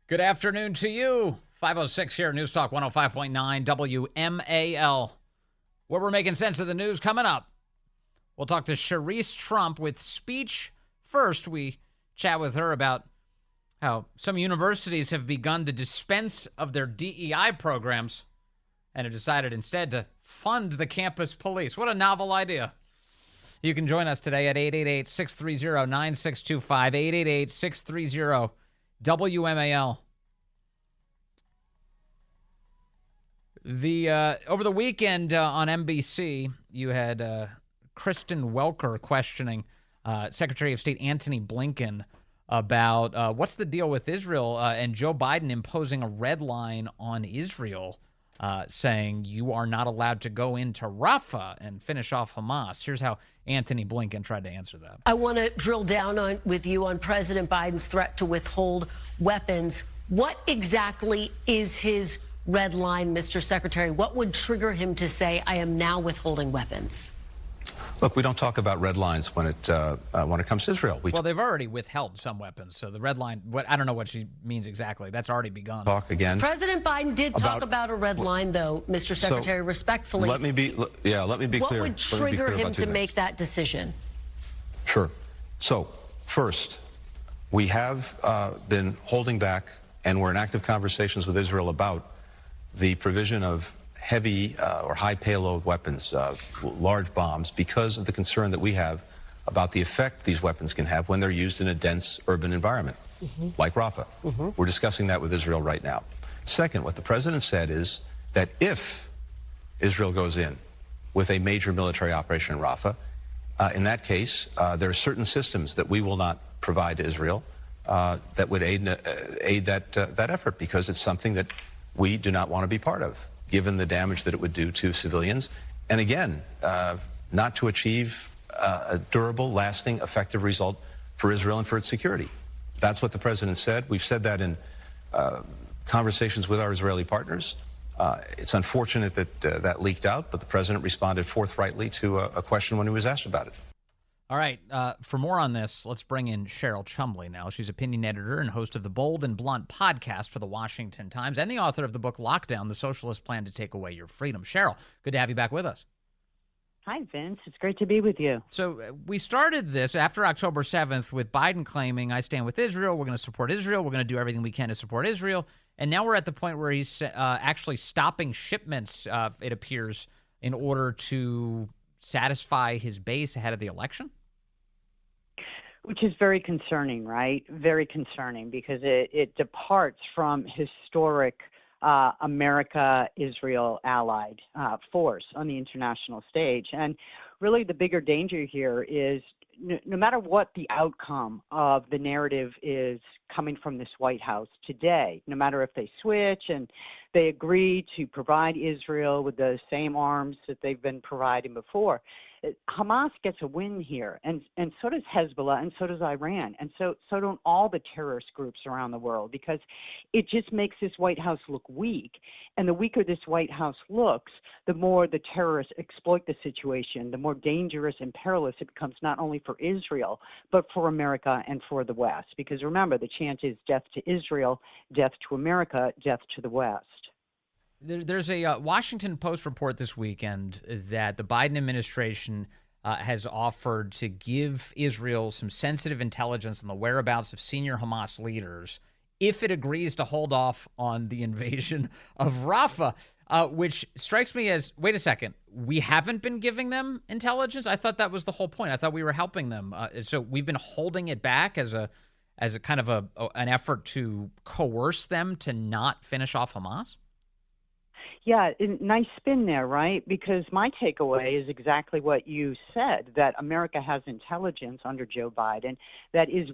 Good afternoon to you. 506 here, News Talk 105.9 WMAL. Where we're making sense of the news coming up. We'll talk to Cherise Trump with Speech. First, we chat with her about how some universities have begun to dispense of their DEI programs and have decided instead to fund the campus police. What a novel idea. You can join us today at 888-630-9625, 888-630-WMAL. Over the weekend on NBC, you had Kristen Welker questioning Secretary of State Antony Blinken about what's the deal with Israel and Joe Biden imposing a red line on Israel, saying you are not allowed to go into Rafah and finish off Hamas. Here's how Antony Blinken tried to answer that. I want to drill down with you on President Biden's threat to withhold weapons. What exactly is his red line, Mr. Secretary? What would trigger him to say, I am now withholding weapons? Look, we don't talk about red lines when it comes to Israel. Well, they've already withheld some weapons, so the red line, I don't know what she means exactly. That's already begun. Talk again. President Biden did talk about a red line, though, Mr. Secretary, respectfully. Let me be clear. What would trigger him to make that decision? Sure. So, first, we have been holding back, and we're in active conversations with Israel about the provision of heavy or high payload weapons, large bombs, because of the concern that we have about the effect these weapons can have when they're used in a dense urban environment, like Rafah. We're discussing that with Israel right now. Second, what the president said is that if Israel goes in with a major military operation in Rafah, in that case, there are certain systems that we will not provide to Israel that would aid that effort, because it's something that we do not want to be part of, given the damage that it would do to civilians. And again, not to achieve a durable, lasting, effective result for Israel and for its security. That's what the president said. We've said that in conversations with our Israeli partners. It's unfortunate that that leaked out, but the president responded forthrightly to a question when he was asked about it. All right. For more on this, let's bring in Cheryl Chumley now. She's opinion editor and host of the Bold and Blunt podcast for the Washington Times and the author of the book Lockdown, The Socialist Plan to Take Away Your Freedom. Cheryl, good to have you back with us. Hi, Vince. It's great to be with you. So we started this after October 7th with Biden claiming, I stand with Israel. We're going to support Israel. We're going to do everything we can to support Israel. And now we're at the point where he's actually stopping shipments, it appears, in order to satisfy his base ahead of the election? Which is very concerning, right? Very concerning, because it departs from historic America-Israel allied force on the international stage. And really the bigger danger here is no matter what the outcome of the narrative is coming from this White House today, no matter if they switch and they agree to provide Israel with the same arms that they've been providing before, Hamas gets a win here, and so does Hezbollah, and so does Iran, and so don't all the terrorist groups around the world, because it just makes this White House look weak. And the weaker this White House looks, the more the terrorists exploit the situation, the more dangerous and perilous it becomes, not only for Israel, but for America and for the West. Because remember, the chant is death to Israel, death to America, death to the West. There's a Washington Post report this weekend that the Biden administration has offered to give Israel some sensitive intelligence on the whereabouts of senior Hamas leaders if it agrees to hold off on the invasion of Rafah, which strikes me as, wait a second, we haven't been giving them intelligence? I thought that was the whole point. I thought we were helping them. So we've been holding it back as a kind of an effort to coerce them to not finish off Hamas? Yeah, nice spin there, right? Because my takeaway is exactly what you said, that America has intelligence under Joe Biden that is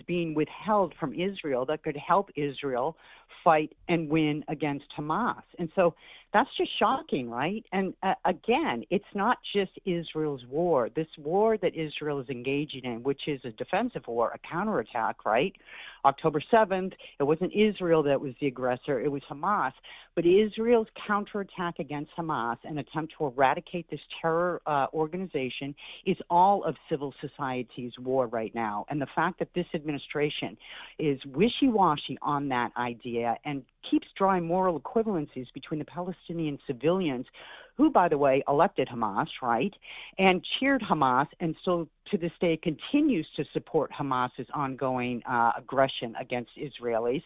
being withheld from Israel that could help Israel fight and win against Hamas. And so that's just shocking, right? And again, it's not just Israel's war. This war that Israel is engaging in, which is a defensive war, a counterattack, right? October 7th, it wasn't Israel that was the aggressor, it was Hamas. But Israel's counterattack against Hamas and attempt to eradicate this terror organization is all of civil society's war right now. And the fact that this administration is wishy-washy on that idea and keeps drawing moral equivalencies between the Palestinian civilians who, by the way, elected Hamas, right, and cheered Hamas, and still to this day continues to support Hamas's ongoing aggression against Israelis.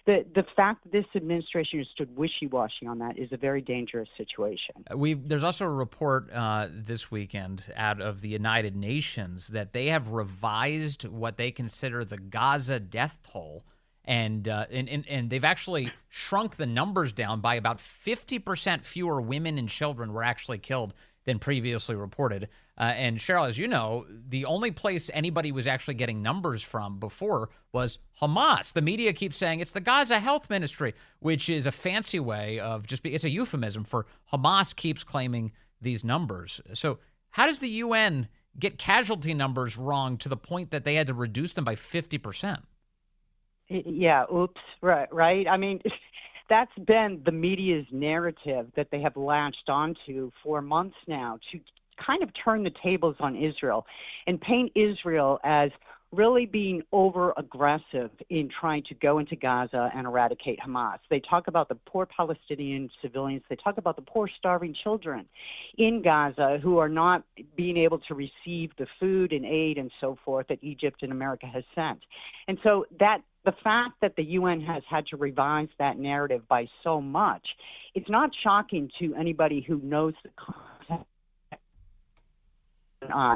The fact that this administration has stood wishy-washy on that is a very dangerous situation. There's also a report this weekend out of the United Nations that they have revised what they consider the Gaza death toll. And they've actually shrunk the numbers down by about 50% fewer women and children were actually killed than previously reported. And Cheryl, as you know, the only place anybody was actually getting numbers from before was Hamas. The media keeps saying it's the Gaza Health Ministry, which is a fancy way of it's a euphemism for Hamas keeps claiming these numbers. So how does the UN get casualty numbers wrong to the point that they had to reduce them by 50%? Yeah, oops, right. I mean, that's been the media's narrative that they have latched onto for months now to kind of turn the tables on Israel and paint Israel as really being over-aggressive in trying to go into Gaza and eradicate Hamas. They talk about the poor Palestinian civilians. They talk about the poor starving children in Gaza who are not being able to receive the food and aid and so forth that Egypt and America has sent. And so the fact that the UN has had to revise that narrative by so much, it's not shocking to anybody who knows the context.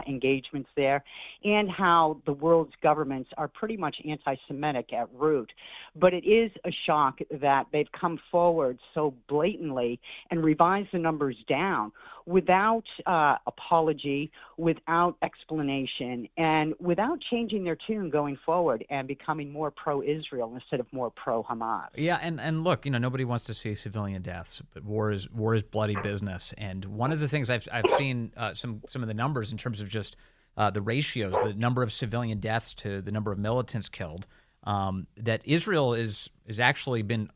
Engagements there and how the world's governments are pretty much anti-Semitic at root. But it is a shock that they've come forward so blatantly and revised the numbers down without apology, without explanation, and without changing their tune going forward and becoming more pro-Israel instead of more pro-Hamas. Yeah, and look, nobody wants to see civilian deaths, but war is bloody business. And one of the things I've seen some of the numbers in terms of just the ratios, the number of civilian deaths to the number of militants killed, that Israel is actually been,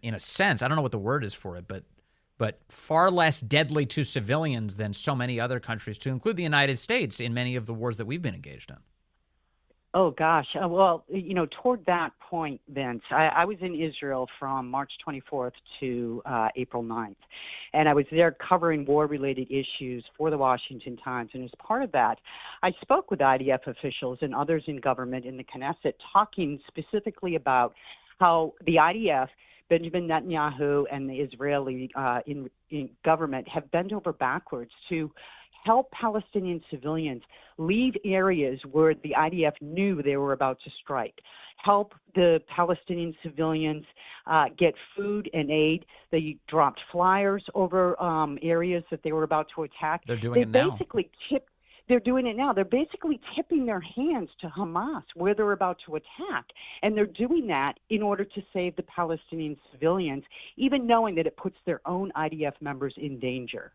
in a sense, I don't know what the word is for it, but far less deadly to civilians than so many other countries, to include the United States, in many of the wars that we've been engaged in. Oh, gosh. Well, toward that point, Vince, I was in Israel from March 24th to April 9th, and I was there covering war-related issues for the Washington Times. And as part of that, I spoke with IDF officials and others in government in the Knesset, talking specifically about how the IDF, Benjamin Netanyahu, and the Israeli in government have bent over backwards to help Palestinian civilians leave areas where the IDF knew they were about to strike, help the Palestinian civilians get food and aid. They dropped flyers over areas that they were about to attack. They're doing it now. They're doing it now. They're basically tipping their hands to Hamas where they're about to attack. And they're doing that in order to save the Palestinian civilians, even knowing that it puts their own IDF members in danger.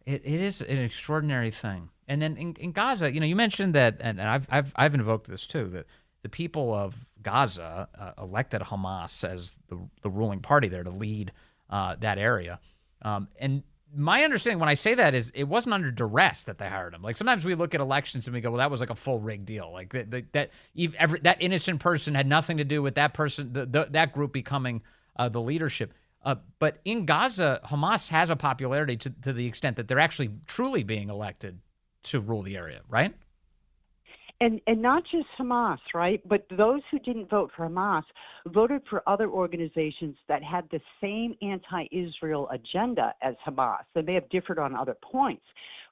It is an extraordinary thing. And then in Gaza, you mentioned that, and I've invoked this too, that the people of Gaza elected Hamas as the ruling party there to lead that area. And my understanding when I say that is it wasn't under duress that they hired him. Like sometimes we look at elections and we go, well, that was like a full rigged deal. Like that innocent person had nothing to do with that person, that group becoming the leadership. But in Gaza, Hamas has a popularity to the extent that they're actually truly being elected to rule the area, right? And not just Hamas, right? But those who didn't vote for Hamas voted for other organizations that had the same anti-Israel agenda as Hamas. They may have differed on other points.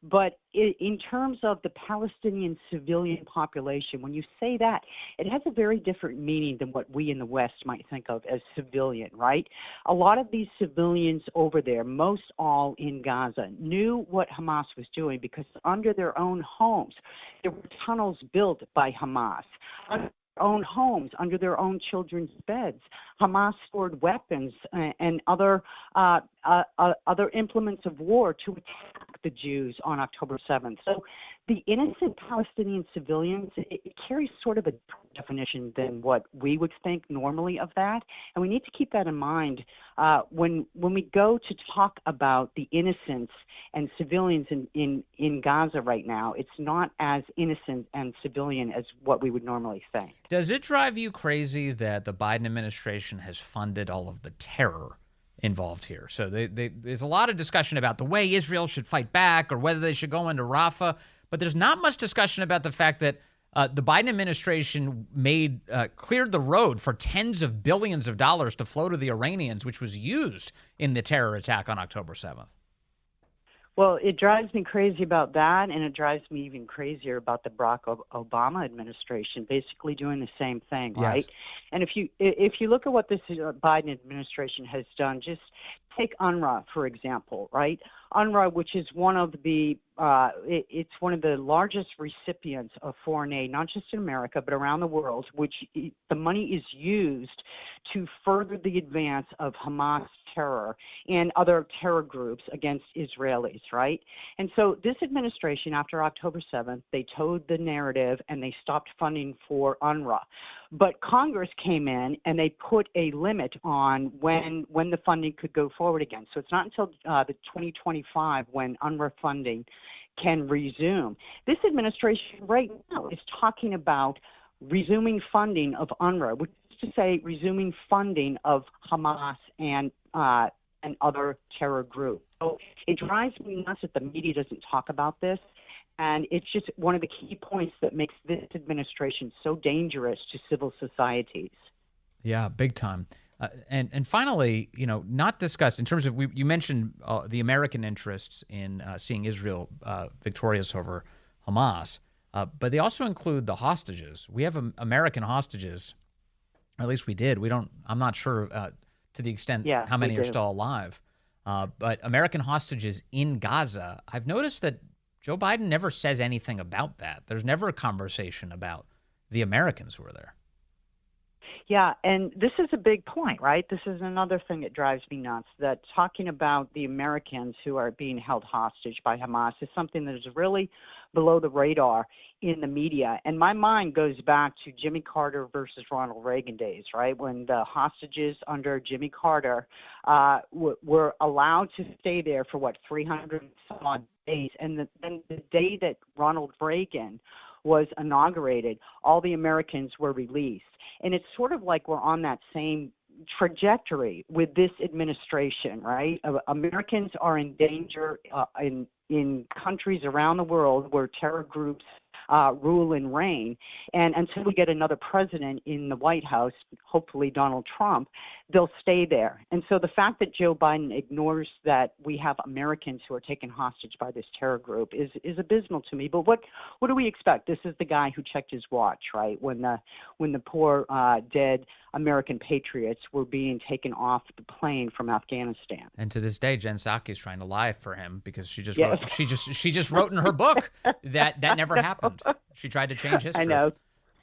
But in terms of the Palestinian civilian population, when you say that, it has a very different meaning than what we in the West might think of as civilian, right? A lot of these civilians over there, most all in Gaza, knew what Hamas was doing because under their own homes, there were tunnels built by Hamas. Under their own homes, under their own children's beds, Hamas stored weapons and other implements of war to attack the Jews on October 7th. So the innocent Palestinian civilians, it carries sort of a different definition than what we would think normally of that. And we need to keep that in mind when we go to talk about the innocents and civilians in Gaza right now. It's not as innocent and civilian as what we would normally think. Does it drive you crazy that the Biden administration has funded all of the terror involved here? So there's a lot of discussion about the way Israel should fight back or whether they should go into Rafah, but there's not much discussion about the fact that the Biden administration cleared the road for tens of billions of dollars to flow to the Iranians, which was used in the terror attack on October 7th. Well, it drives me crazy about that, and it drives me even crazier about the Barack Obama administration basically doing the same thing, right? Yes. And if you look at what this Biden administration has done, just take UNRWA, for example, right? UNRWA, which is one of the it's one of the largest recipients of foreign aid, not just in America, but around the world, which the money is used to further the advance of Hamas terror and other terror groups against Israelis, right? And so this administration, after October 7th, they towed the narrative and they stopped funding for UNRWA. But Congress came in and they put a limit on when the funding could go forward again. So it's not until the 2025 when UNRWA funding can resume. This administration right now is talking about resuming funding of UNRWA, which is to say resuming funding of Hamas and other terror groups. So it drives me nuts that the media doesn't talk about this. And it's just one of the key points that makes this administration so dangerous to civil societies. Yeah, big time. And finally, not discussed in terms of, you mentioned the American interests in seeing Israel victorious over Hamas, but they also include the hostages. We have American hostages, or at least we did. I'm not sure to the extent how many are still alive, but American hostages in Gaza. I've noticed that Joe Biden never says anything about that. There's never a conversation about the Americans who are there. Yeah, and this is a big point, right? This is another thing that drives me nuts, that talking about the Americans who are being held hostage by Hamas is something that is really below the radar in the media. And my mind goes back to Jimmy Carter versus Ronald Reagan days, right? When the hostages under Jimmy Carter were allowed to stay there for, 300 some odd days. And then the day that Ronald Reagan was inaugurated, all the Americans were released. And it's sort of like we're on that same trajectory with this administration, right? Americans are in danger in countries around the world where terror groups rule and reign. And until we get another president in the White House, hopefully Donald Trump, they'll stay there. And so the fact that Joe Biden ignores that we have Americans who are taken hostage by this terror group is abysmal to me. But what do we expect? This is the guy who checked his watch, right? When the poor dead American patriots were being taken off the plane from Afghanistan. And to this day, Jen Psaki is trying to lie for him because she just wrote, she just wrote in her book that never happened. She tried to change history. I know.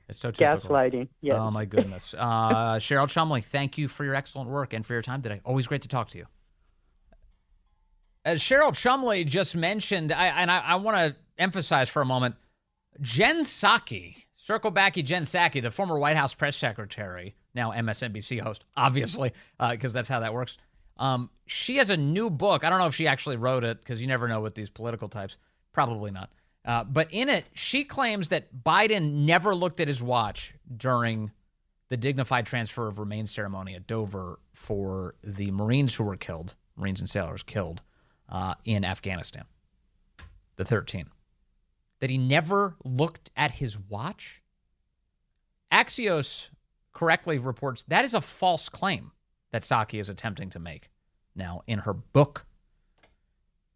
It's so typical. Gaslighting. Yes. Oh my goodness. Cheryl Chumley, thank you for your excellent work and for your time today. Always great to talk to you. As Cheryl Chumley just mentioned, I want to emphasize for a moment, Jen Psaki, circle backy Jen Psaki, the former White House press secretary, now MSNBC host, obviously, because that's how that works. She has a new book. I don't know if she actually wrote it because you never know with these political types. Probably not. But in it, she claims that Biden never looked at his watch during the dignified transfer of remains ceremony at Dover for the Marines who were killed, Marines and sailors killed in Afghanistan, the 13. That he never looked at his watch? Axios correctly reports that is a false claim that Psaki is attempting to make now in her book.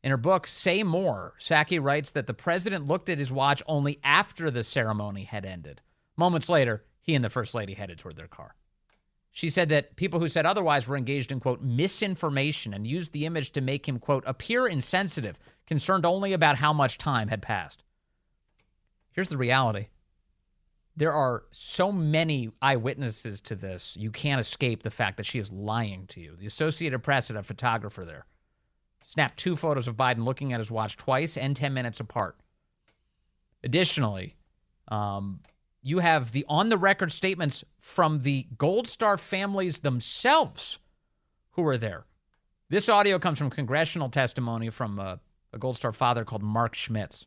In her book, Say More, Psaki writes that the president looked at his watch only after the ceremony had ended. Moments later, he and the First Lady headed toward their car. She said that people who said otherwise were engaged in, quote, misinformation and used the image to make him, quote, appear insensitive, concerned only about how much time had passed. Here's the reality. There are so many eyewitnesses to this, you can't escape the fact that she is lying to you. The Associated Press had a photographer there snapped 2 photos of Biden looking at his watch twice and 10 minutes apart. Additionally, you have the on-the-record statements from the Gold Star families themselves who were there. This audio comes from congressional testimony from a Gold Star father called Mark Schmitz.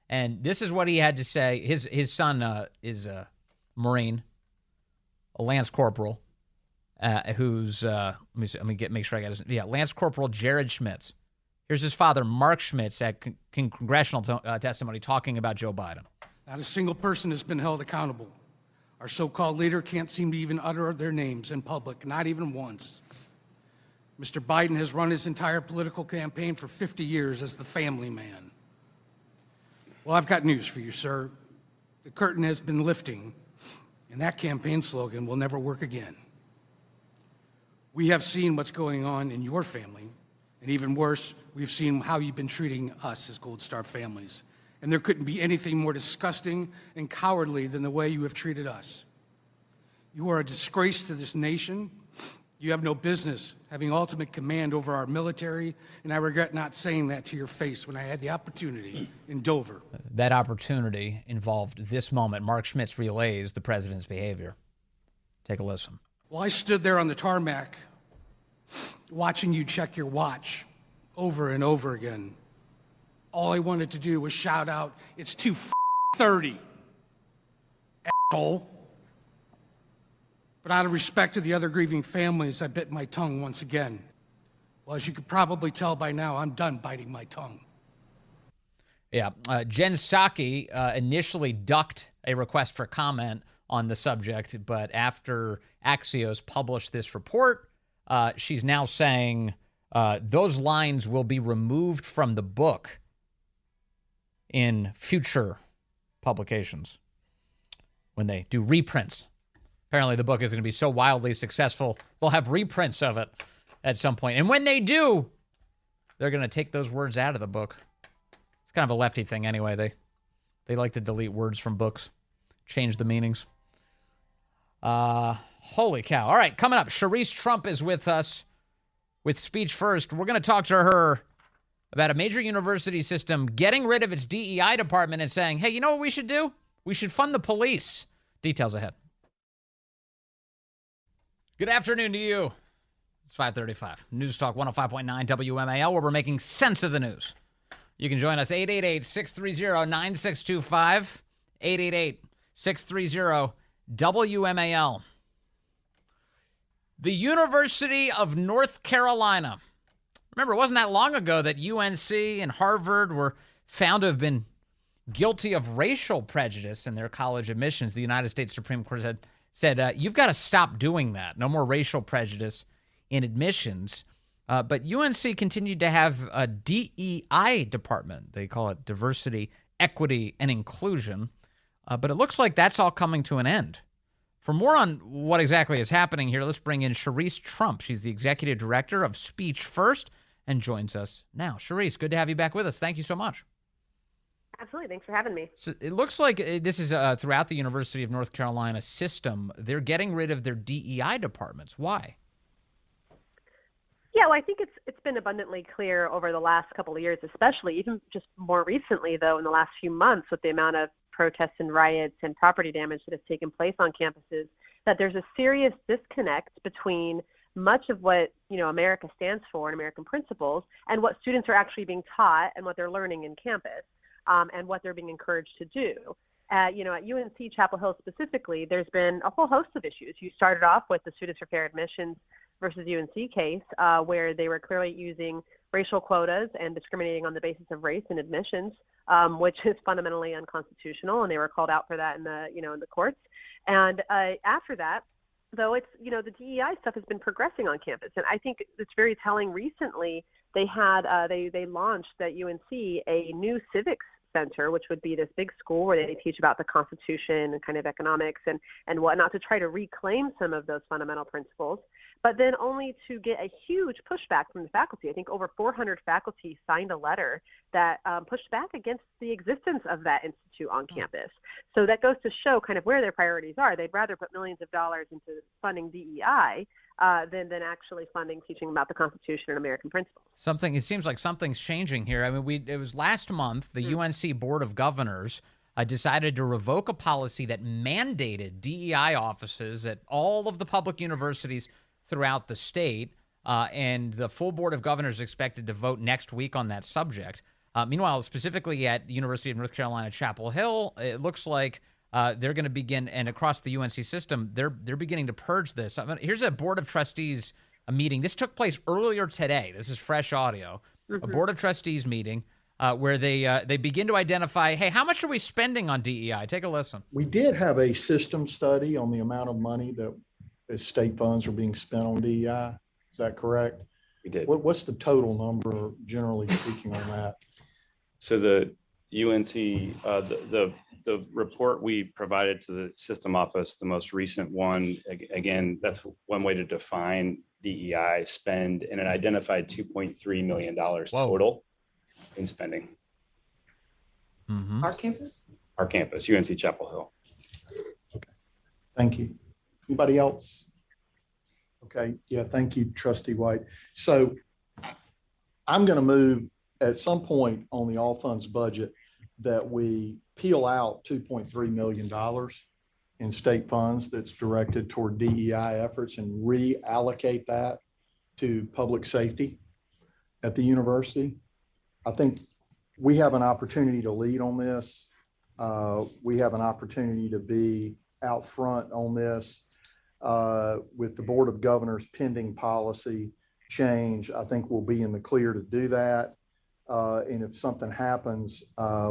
And this is what he had to say. His son is a Marine, a Lance Corporal, who's, let me make sure I got his, Lance Corporal Jared Schmitz. Here's his father, Mark Schmitz, at congressional testimony talking about Joe Biden. Not a single person has been held accountable. Our so-called leader can't seem to even utter their names in public, not even once. Mr. Biden has run his entire political campaign for 50 years as the family man. Well, I've got news for you, sir. The curtain has been lifting, and that campaign slogan will never work again. We have seen what's going on in your family, and even worse, we've seen how you've been treating us as Gold Star families. And there couldn't be anything more disgusting and cowardly than the way you have treated us. You are a disgrace to this nation. You have no business having ultimate command over our military, and I regret not saying that to your face when I had the opportunity in Dover. That opportunity involved this moment. Mark Schmitz relays the president's behavior. Take a listen. Well, I stood there on the tarmac watching you check your watch over and over again. All I wanted to do was shout out, "It's 2:30, asshole." But out of respect to the other grieving families, I bit my tongue once again. Well, as you could probably tell by now, I'm done biting my tongue. Yeah, Jen Psaki initially ducked a request for comment on the subject, but after Axios published this report, she's now saying those lines will be removed from the book in future publications when they do reprints. Apparently the book is going to be so wildly successful, they'll have reprints of it at some point. And when they do, they're going to take those words out of the book. It's kind of a lefty thing anyway. They like to delete words from books, change the meanings. Holy cow. All right, coming up, Cherise Trump is with us with Speech First. We're going to talk to her about a major university system getting rid of its DEI department and saying, hey, you know what we should do? We should fund the police. Details ahead. Good afternoon to you. It's 5:35. News Talk 105.9 WMAL, where we're making sense of the news. You can join us 888-630-9625, 888-630-WMAL. The University of North Carolina. Remember, it wasn't that long ago that UNC and Harvard were found to have been guilty of racial prejudice in their college admissions. The United States Supreme Court said you've got to stop doing that. No more racial prejudice in admissions. But UNC continued to have a DEI department. They call it Diversity, Equity, and Inclusion. But it looks like that's all coming to an end. For more on what exactly is happening here, let's bring in Cherise Trump. She's the executive director of Speech First and joins us now. Cherise, good to have you back with us. Thank you so much. Absolutely. Thanks for having me. So it looks like this is throughout the University of North Carolina system. They're getting rid of their DEI departments. Why? Yeah, well, I think it's been abundantly clear over the last couple of years, especially even just more recently, though, in the last few months with the amount of protests and riots and property damage that has taken place on campuses, that there's a serious disconnect between much of what, America stands for and American principles and what students are actually being taught and what they're learning in campus. And what they're being encouraged to do. At UNC Chapel Hill specifically, there's been a whole host of issues. You started off with the Students for Fair Admissions versus UNC case, where they were clearly using racial quotas and discriminating on the basis of race in admissions, which is fundamentally unconstitutional, and they were called out for that in the courts. And after that, though, it's the DEI stuff has been progressing on campus, and I think it's very telling. Recently, they had they launched at UNC a new civics Center, which would be this big school where they teach about the Constitution and kind of economics and whatnot to try to reclaim some of those fundamental principles, but then only to get a huge pushback from the faculty. I think over 400 faculty signed a letter that pushed back against the existence of that institute on campus. So that goes to show kind of where their priorities are. They'd rather put millions of dollars into funding DEI than actually funding teaching about the Constitution and American principles. It seems like something's changing here. I mean, it was last month, the UNC Board of Governors decided to revoke a policy that mandated DEI offices at all of the public universities throughout the state, and the full Board of Governors is expected to vote next week on that subject. Meanwhile, specifically at the University of North Carolina, Chapel Hill, it looks like they're going to begin, and across the UNC system, they're beginning to purge this. Here's a Board of Trustees meeting. This took place earlier today. This is fresh audio. A Board of Trustees meeting where they begin to identify, hey, how much are we spending on DEI? Take a listen. We did have a system study on the amount of money that state funds are being spent on DEI. Is that correct? We did. What's the total number, generally speaking, on that? So the UNC, the report we provided to the system office, the most recent one, again, that's one way to define DEI spend, and it identified $2.3 million total in spending. Mm-hmm. Our campus? Our campus, UNC Chapel Hill. Okay, thank you. Anybody else? Okay, yeah, thank you, Trustee White. So I'm going to move at some point on the all funds budget that we peel out $2.3 million in state funds that's directed toward DEI efforts and reallocate that to public safety at the university. I think we have an opportunity to lead on this. We have an opportunity to be out front on this. With the Board of Governors pending policy change, I think we'll be in the clear to do that. And if something happens,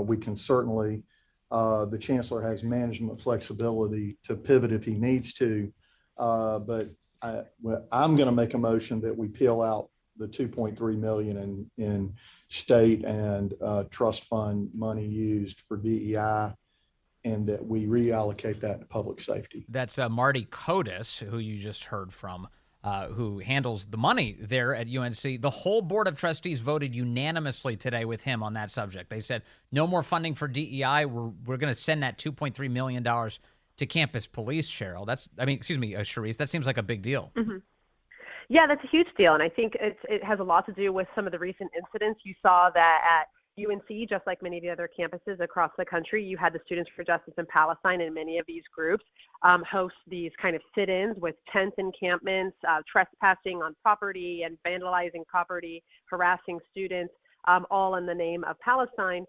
we can certainly, the Chancellor has management flexibility to pivot if he needs to. But I'm going to make a motion that we peel out the $2.3 million in state and trust fund money used for DEI, and that we reallocate that to public safety. That's Marty Kotis, who you just heard from, who handles the money there at UNC. The whole Board of Trustees voted unanimously today with him on that subject. They said, no more funding for DEI. We're going to send that $2.3 million to campus police, Cheryl. Cherise, that seems like a big deal. Mm-hmm. Yeah, that's a huge deal. And I think it has a lot to do with some of the recent incidents. You saw that at UNC, just like many of the other campuses across the country, you had the Students for Justice in Palestine, and many of these groups host these kind of sit-ins with tent encampments, trespassing on property and vandalizing property, harassing students, all in the name of Palestine.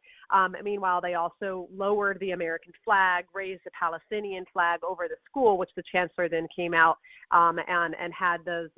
Meanwhile, they also lowered the American flag, raised the Palestinian flag over the school, which the chancellor then came out and had those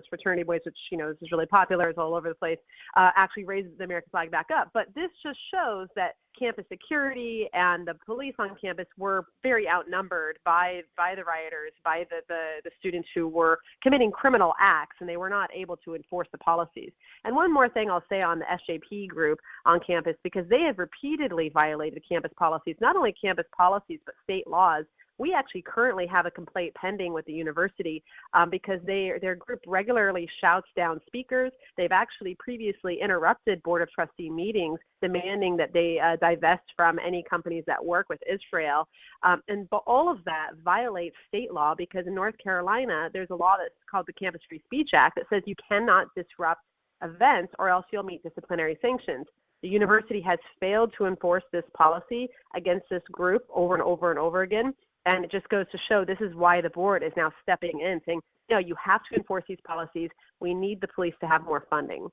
fraternity boys, which, this is really popular, it's all over the place, actually raised the American flag back up. But this just shows that campus security and the police on campus were very outnumbered by the rioters, by the students who were committing criminal acts, and they were not able to enforce the policies. And one more thing I'll say on the SJP group on campus, because they have repeatedly violated campus policies, not only campus policies, but state laws. We actually currently have a complaint pending with the university because their group regularly shouts down speakers. They've actually previously interrupted Board of Trustee meetings, demanding that they divest from any companies that work with Israel. But all of that violates state law, because in North Carolina, there's a law that's called the Campus Free Speech Act that says you cannot disrupt events or else you'll meet disciplinary sanctions. The university has failed to enforce this policy against this group over and over and over again. And it just goes to show this is why the board is now stepping in, saying, you have to enforce these policies. We need the police to have more funding.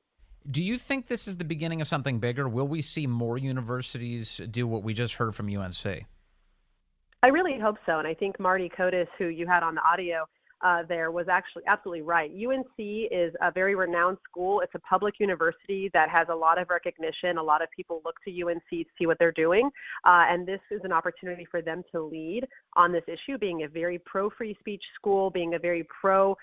Do you think this is the beginning of something bigger? Will we see more universities do what we just heard from UNC? I really hope so. And I think Marty Kotis, who you had on the audio there, was actually absolutely right. UNC is a very renowned school. It's a public university that has a lot of recognition. A lot of people look to UNC to see what they're doing. And this is an opportunity for them to lead on this issue, being a very pro-free speech school, being a very pro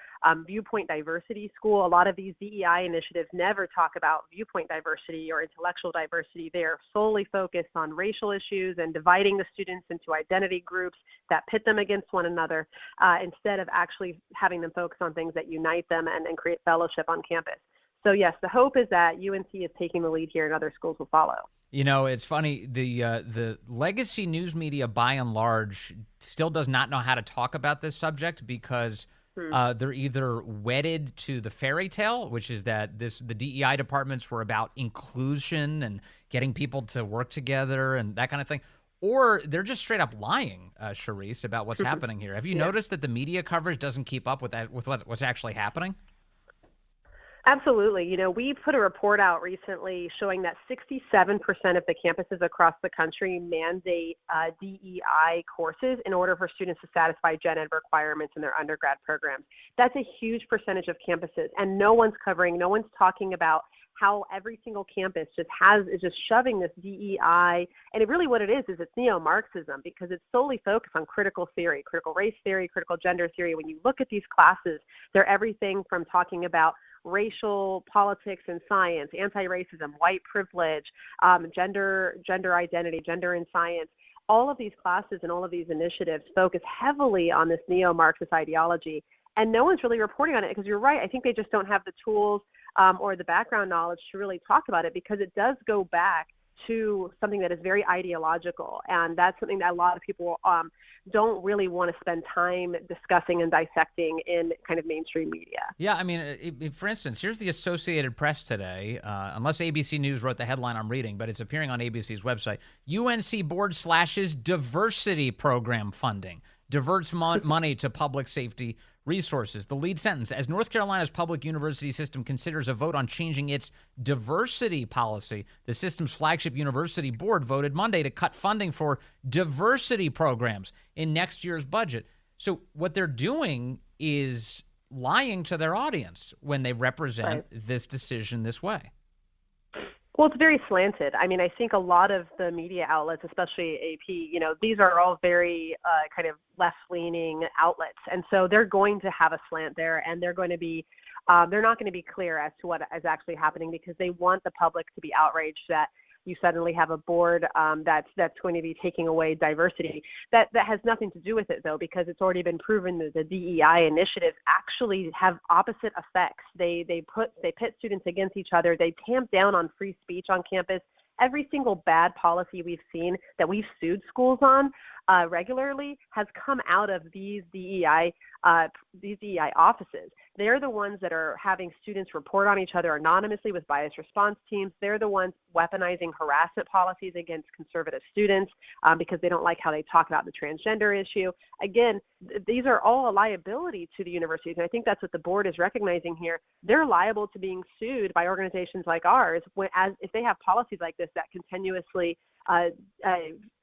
viewpoint diversity school. A lot of these DEI initiatives never talk about viewpoint diversity or intellectual diversity. They're solely focused on racial issues and dividing the students into identity groups that pit them against one another, instead of actually having them focus on things that unite them and create fellowship on campus. So yes, the hope is that UNC is taking the lead here and other schools will follow. You know, it's funny, the legacy news media, by and large, still does not know how to talk about this subject because they're either wedded to the fairy tale, which is that the DEI departments were about inclusion and getting people to work together and that kind of thing, or they're just straight up lying, Cherise, about what's happening here. Have you noticed that the media coverage doesn't keep up with what's actually happening? Absolutely. You know, we put a report out recently showing that 67% of the campuses across the country mandate DEI courses in order for students to satisfy gen ed requirements in their undergrad programs. That's a huge percentage of campuses, and no one's talking about how every single campus is just shoving this DEI, and what it is it's neo-Marxism, because it's solely focused on critical theory, critical race theory, critical gender theory. When you look at these classes, they're everything from talking about racial politics and science, anti-racism, white privilege, gender identity, gender and science. All of these classes and all of these initiatives focus heavily on this neo-Marxist ideology, and no one's really reporting on it because you're right. I think they just don't have the tools or the background knowledge to really talk about it, because it does go back to something that is very ideological, and that's something that a lot of people don't really want to spend time discussing and dissecting in kind of mainstream media. Yeah, I mean, for instance, here's the Associated Press today, unless ABC News wrote the headline I'm reading, but it's appearing on ABC's website. UNC board slashes diversity program funding, diverts money to public safety resources. The lead sentence: as North Carolina's public university system considers a vote on changing its diversity policy, the system's flagship university board voted Monday to cut funding for diversity programs in next year's budget. So what they're doing is lying to their audience when they represent this decision this way. Well, it's very slanted. I mean, I think a lot of the media outlets, especially AP, these are all very kind of left-leaning outlets. And so they're going to have a slant there, and they're not going to be clear as to what is actually happening, because they want the public to be outraged that you suddenly have a board that's going to be taking away diversity. That has nothing to do with it, though, because it's already been proven that the DEI initiatives actually have opposite effects. They pit students against each other. They tamp down on free speech on campus. Every single bad policy we've seen that we've sued schools on regularly has come out of these DEI offices. They're the ones that are having students report on each other anonymously with bias response teams. They're the ones weaponizing harassment policies against conservative students because they don't like how they talk about the transgender issue. Again, these are all a liability to the universities, and I think that's what the board is recognizing here. They're liable to being sued by organizations like ours if they have policies like this that continuously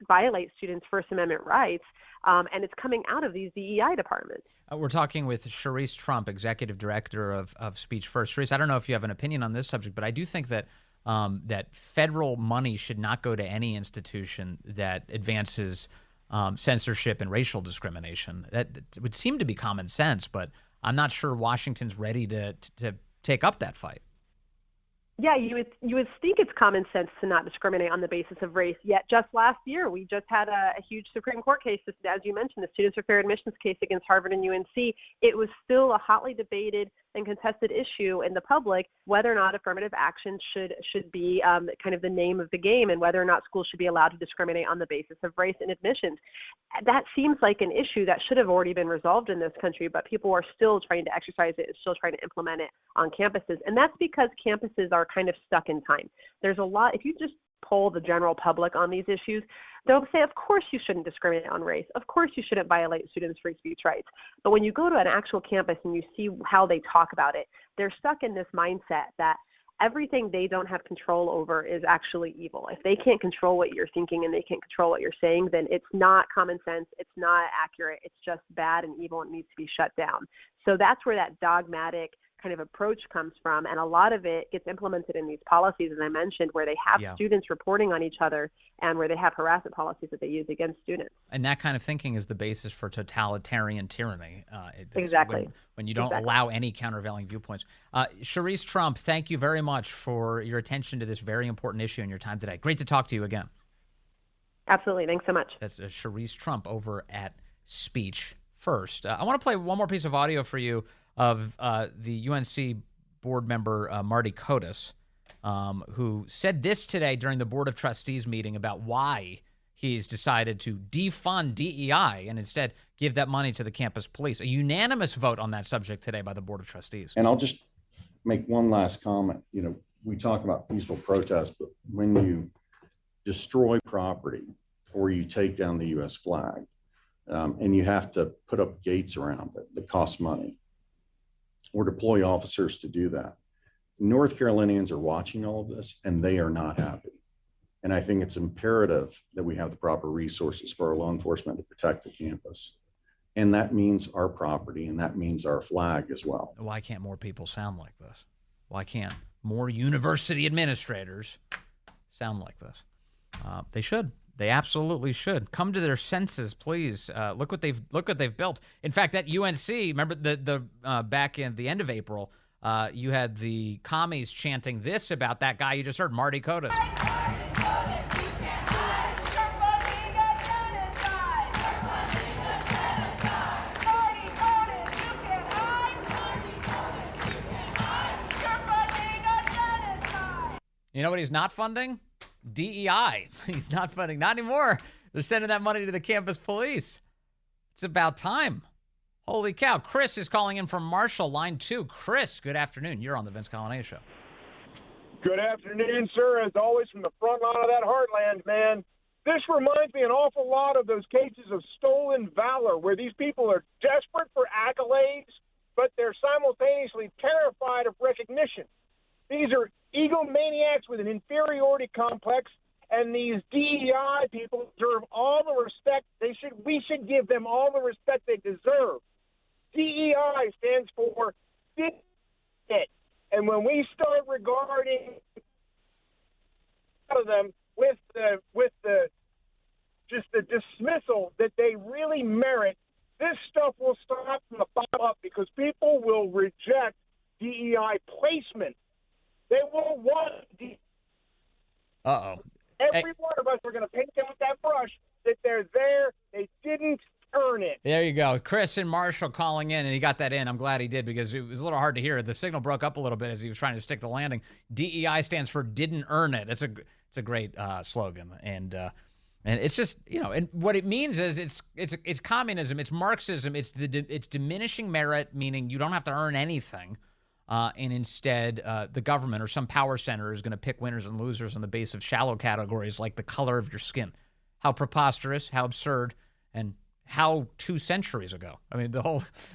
violate students' First Amendment rights, and it's coming out of these DEI departments. We're talking with Cherise Trump, Executive Director of Speech First. Cherise, I don't know if you have an opinion on this subject, but I do think that that federal money should not go to any institution that advances censorship and racial discrimination. That would seem to be common sense, but I'm not sure Washington's ready to take up that fight. Yeah, you would think it's common sense to not discriminate on the basis of race. Yet just last year, we just had a huge Supreme Court case, as you mentioned, the Students for Fair Admissions case against Harvard and UNC. It was still a hotly debated and contested issue in the public whether or not affirmative action should be kind of the name of the game, and whether or not schools should be allowed to discriminate on the basis of race in admissions. That seems like an issue that should have already been resolved in this country, but people are still trying to exercise it and still trying to implement it on campuses. And that's because campuses are kind of stuck in time. There's a lot, if you just poll the general public on these issues, they'll say, of course you shouldn't discriminate on race. Of course you shouldn't violate students' free speech rights. But when you go to an actual campus and you see how they talk about it, they're stuck in this mindset that everything they don't have control over is actually evil. If they can't control what you're thinking and they can't control what you're saying, then it's not common sense, it's not accurate, it's just bad and evil and needs to be shut down. So that's where that dogmatic kind of approach comes from. And a lot of it gets implemented in these policies, as I mentioned, where they have students reporting on each other and where they have harassment policies that they use against students. And that kind of thinking is the basis for totalitarian tyranny. Exactly. When you don't allow any countervailing viewpoints. Cherise Trump, thank you very much for your attention to this very important issue and your time today. Great to talk to you again. Absolutely. Thanks so much. That's Cherise Trump over at Speech First. I want to play one more piece of audio for you of the UNC board member Marty Kotis, who said this today during the Board of Trustees meeting about why he's decided to defund DEI and instead give that money to the campus police. A unanimous vote on that subject today by the Board of Trustees. And I'll just make one last comment. You know, we talk about peaceful protest, but when you destroy property or you take down the U.S. flag, and you have to put up gates around it that cost money, or deploy officers to do that. North Carolinians are watching all of this and they are not happy. And I think it's imperative that we have the proper resources for our law enforcement to protect the campus. And that means our property and that means our flag as well. Why can't more people sound like this? Why can't more university administrators sound like this? They should. They absolutely should. Come to their senses, please. Look what they've built. In fact, at UNC, remember the back in the end of April, you had the commies chanting this about that guy you just heard, Marty Kotis. You know what he's not funding? DEI. He's not funding. Not anymore. They're sending that money to the campus police. It's about time. Holy cow. Chris is calling in from Marshall, line 2. Chris, good afternoon. You're on the Vince Colonnese Show. Good afternoon, sir. As always, from the front line of that heartland, man. This reminds me an awful lot of those cases of stolen valor where these people are desperate for accolades, but they're simultaneously terrified of recognition. These are egomaniacs with an inferiority complex, and these DEI people deserve all the respect we should give them all the respect they deserve. DEI stands for it, and when we start regarding them with the dismissal that they really merit, this stuff will start from the bottom up because people will reject DEI placement. They will want Every one of us are going to paint them with that brush that they're there. They didn't earn it. There you go. Chris and Marshall calling in, and he got that in. I'm glad he did because it was a little hard to hear. The signal broke up a little bit as he was trying to stick the landing. DEI stands for didn't earn it. It's a great slogan. And it's just, and what it means is it's communism, it's Marxism, it's diminishing merit, meaning you don't have to earn anything. And instead, the government or some power center is going to pick winners and losers on the basis of shallow categories like the color of your skin. How preposterous, how absurd, and how 2 centuries ago. I mean,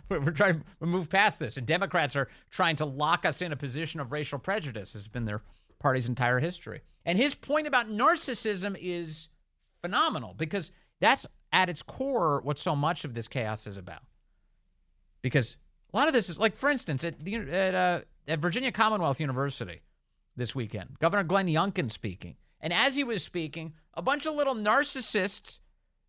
we're trying to move past this. And Democrats are trying to lock us in a position of racial prejudice. It's been their party's entire history. And his point about narcissism is phenomenal because that's at its core what so much of this chaos is about. Because a lot of this is like, for instance, at Virginia Commonwealth University this weekend, Governor Glenn Youngkin speaking. And as he was speaking, a bunch of little narcissists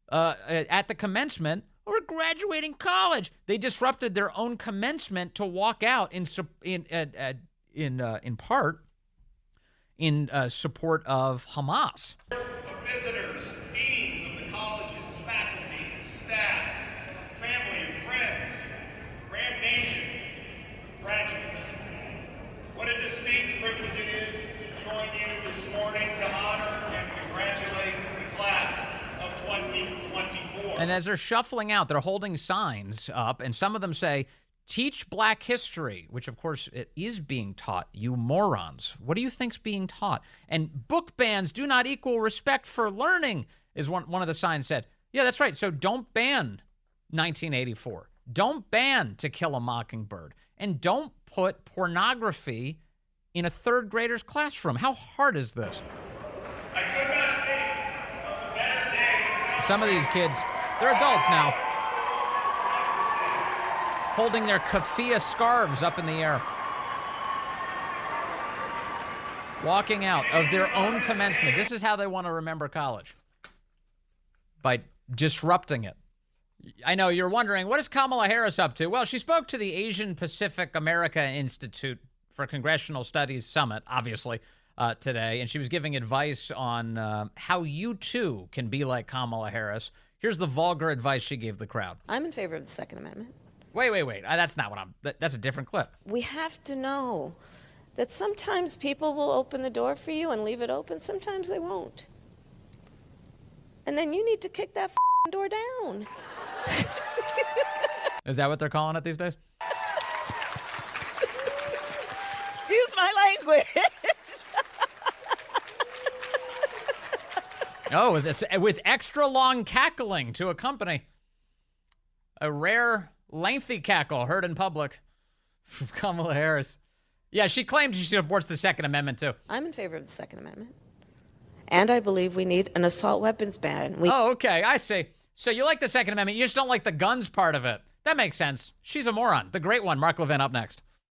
at the commencement were graduating college. They disrupted their own commencement to walk out in part in support of Hamas. Visitors, deans of the colleges, faculty, staff, family and friends, Ram Nation, graduates. What a distinct privilege it is to join you this morning to honor and congratulate the class of 2024. And as they're shuffling out, they're holding signs up, and some of them say, "Teach Black history," which, of course, it is being taught, you morons. What do you think's being taught? And book bans do not equal respect for learning, is one of the signs said. Yeah, that's right. So don't ban 1984. Don't ban To Kill a Mockingbird. And don't put pornography in a third grader's classroom. How hard is this? I could not think of a better day. Some of these kids, they're adults now, holding their keffiyeh scarves up in the air. Walking out of their own commencement. This is how they want to remember college. By disrupting it. I know you're wondering, what is Kamala Harris up to? Well, she spoke to the Asian Pacific America Institute for Congressional Studies Summit, obviously, today, and she was giving advice on how you, too, can be like Kamala Harris. Here's the vulgar advice she gave the crowd. I'm in favor of the Second Amendment. Wait. That's not what that's a different clip. We have to know that sometimes people will open the door for you and leave it open. Sometimes they won't. And then you need to kick that door down. Is that what they're calling it these days? Excuse my language. Oh, with extra long cackling to accompany. A rare, lengthy cackle heard in public from Kamala Harris. Yeah, she claims she supports the Second Amendment, too. I'm in favor of the Second Amendment. And I believe we need an assault weapons ban. Oh, okay, I see. So you like the Second Amendment, you just don't like the guns part of it. That makes sense. She's a moron. The great one, Mark Levin, up next.